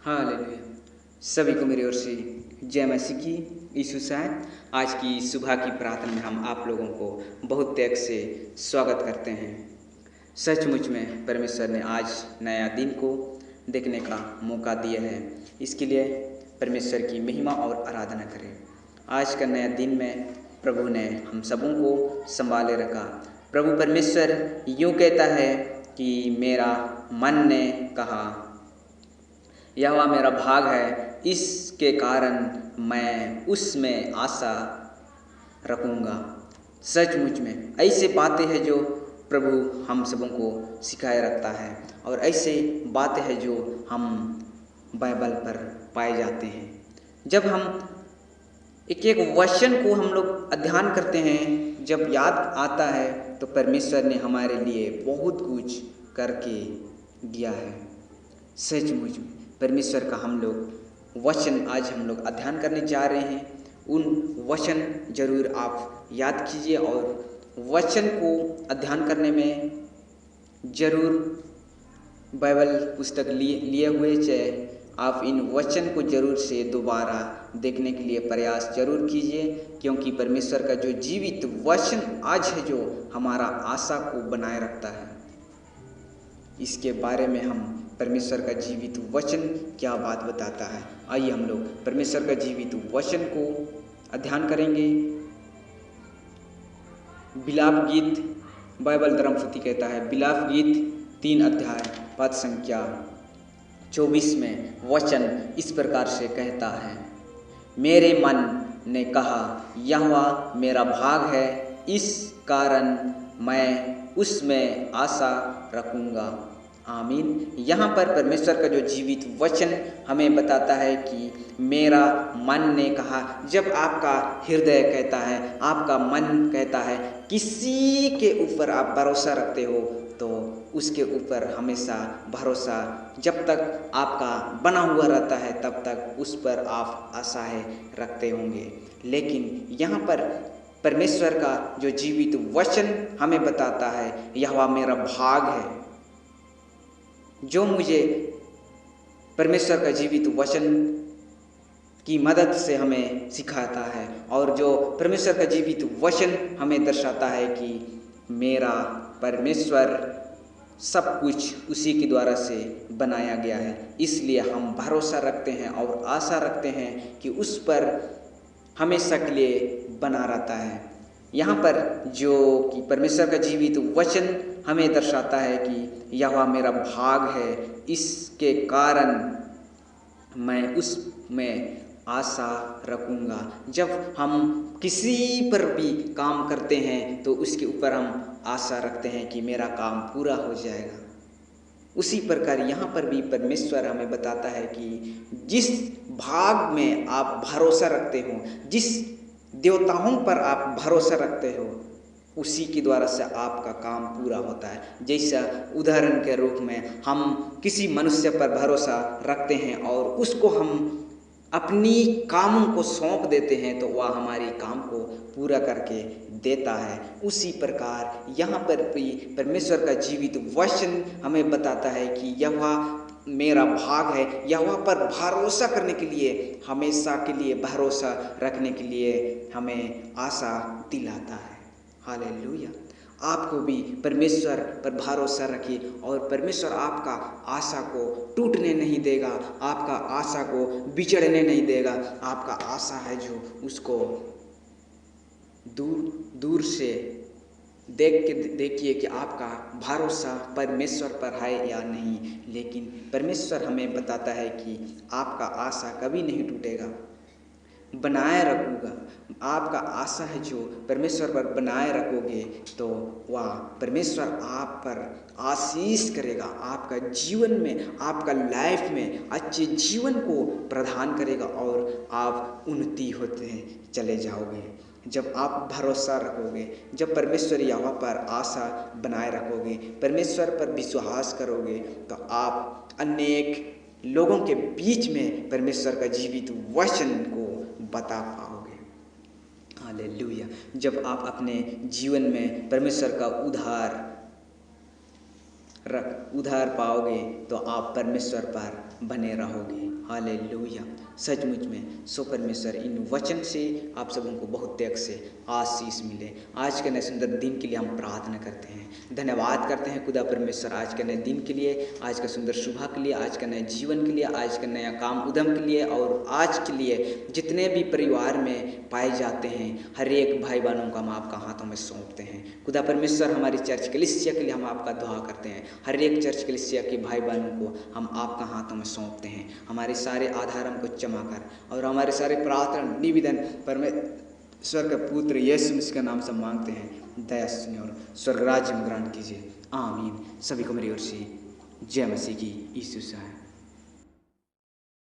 Hallelujah. सभी को मेरी ओर से जय मसीह की। यीशु शायद आज की सुबह की प्रार्थना में हम आप लोगों को बहुत त्याग से स्वागत करते हैं। सचमुच में परमेश्वर ने आज नया दिन को देखने का मौका दिया है। इसके लिए परमेश्वर की महिमा और आराधना करें। आज का नया दिन में प्रभु ने हम सबों को संभाले रखा। प्रभु परमेश्वर यूँ कहता है कि मेरा मन ने कहा, यहोवा मेरा भाग है, इसके कारण मैं उसमें आशा रखूँगा। सचमुच में ऐसे बातें हैं जो प्रभु हम सबों को सिखाए रखता है और ऐसे बातें हैं जो हम बाइबल पर पाए जाते हैं। जब हम एक एक वचन को हम लोग अध्ययन करते हैं, जब याद आता है तो परमेश्वर ने हमारे लिए बहुत कुछ करके दिया है। सचमुच में परमेश्वर का हम लोग वचन आज हम लोग अध्ययन करने जा रहे हैं। उन वचन जरूर आप याद कीजिए और वचन को अध्ययन करने में जरूर बाइबल पुस्तक लिए हुए चाहे आप इन वचन को जरूर से दोबारा देखने के लिए प्रयास जरूर कीजिए, क्योंकि परमेश्वर का जो जीवित वचन आज है जो हमारा आशा को बनाए रखता है। इसके बारे में हम परमेश्वर का जीवित वचन क्या बात बताता है, आइए हम लोग परमेश्वर का जीवित वचन को अध्ययन करेंगे। बिलाप गीत बाइबल धर्मपुस्तिका कहता है, बिलाप गीत 3 अध्याय पद संख्या 24 में वचन इस प्रकार से कहता है, मेरे मन ने कहा, यहोवा मेरा भाग है, इस कारण मैं उसमें आशा रखूँगा। आमीन। यहाँ पर परमेश्वर का जो जीवित वचन हमें बताता है कि मेरा मन ने कहा। जब आपका हृदय कहता है, आपका मन कहता है, किसी के ऊपर आप भरोसा रखते हो तो उसके ऊपर हमेशा भरोसा जब तक आपका बना हुआ रहता है तब तक उस पर आप आशाएं रखते होंगे। लेकिन यहाँ पर परमेश्वर का जो जीवित वचन हमें बताता है, यहोवा मेरा भाग है, जो मुझे परमेश्वर का जीवित वचन की मदद से हमें सिखाता है और जो परमेश्वर का जीवित वचन हमें दर्शाता है कि मेरा परमेश्वर सब कुछ उसी के द्वारा से बनाया गया है। इसलिए हम भरोसा रखते हैं और आशा रखते हैं कि उस पर हमेशा के लिए बना रहता है। यहाँ पर जो कि परमेश्वर का जीवित वचन हमें दर्शाता है कि यहोवा मेरा भाग है, इसके कारण मैं उसमें आशा रखूँगा। जब हम किसी पर भी काम करते हैं तो उसके ऊपर हम आशा रखते हैं कि मेरा काम पूरा हो जाएगा। उसी प्रकार यहाँ पर भी परमेश्वर हमें बताता है कि जिस भाग में आप भरोसा रखते हो, जिस देवताओं पर आप भरोसा रखते हो, उसी के द्वारा से आपका काम पूरा होता है। जैसा उदाहरण के रूप में हम किसी मनुष्य पर भरोसा रखते हैं और उसको हम अपनी कामों को सौंप देते हैं तो वह हमारे काम को पूरा करके देता है। उसी प्रकार यहाँ पर भी परमेश्वर का जीवित वचन हमें बताता है कि यहोवा मेरा भाग है, यहोवा पर भरोसा करने के लिए, हमेशा के लिए भरोसा रखने के लिए हमें आशा दिलाता है। हालेलुया। आपको भी परमेश्वर पर भरोसा रखिए और परमेश्वर आपका आशा को टूटने नहीं देगा, आपका आशा को बिछड़ने नहीं देगा। आपका आशा है जो उसको दूर दूर से देख के देखिए कि आपका भरोसा परमेश्वर पर है या नहीं। लेकिन परमेश्वर हमें बताता है कि आपका आशा कभी नहीं टूटेगा, बनाए रखूँगा। आपका आशा है जो परमेश्वर पर बनाए रखोगे तो वह परमेश्वर आप पर आशीष करेगा, आपका जीवन में, आपका लाइफ में अच्छे जीवन को प्रदान करेगा और आप उन्नति होते चले जाओगे। जब आप भरोसा रखोगे, जब परमेश्वर यहोवा पर आशा बनाए रखोगे, परमेश्वर पर विश्वास करोगे तो आप अनेक लोगों के बीच में परमेश्वर का जीवित वचन को बता पाओगे। हालेलुया। जब आप अपने जीवन में परमेश्वर का उद्धार उधार पाओगे तो आप परमेश्वर पर बने रहोगे। हालेलुया। सचमुच में सो परमेश्वर इन वचन से आप सबों को बहुत त्याग से आशीष मिले। आज के नए सुंदर दिन के लिए हम प्रार्थना करते हैं, धन्यवाद करते हैं खुदा परमेश्वर आज के नए दिन के लिए, आज का सुंदर सुबह के लिए, आज के नए जीवन के लिए, आज का नया काम उद्यम के लिए, और आज के लिए जितने भी परिवार में पाए जाते हैं हर एक भाई बहनों को हम आपका हाथों में सौंपते हैं। खुदा परमेश्वर हमारी चर्च कलीसिया के लिए हम आपका दुआ करते हैं, हर एक चर्च कलीसिया के भाई बहनों को हम आपका हाथों में सौंपते हैं। हमारे सारे आधार हमको क्षमा कर और हमारे सारे प्रार्थना निवेदन परमेश्वर का पुत्र यीशु मसीह के नाम से मांगते हैं। दया सुनिए और स्वर्ग राज्य में ग्रहण कीजिए। आमीन। सभी को मेरी ओर से जय मसीह की। यीशु से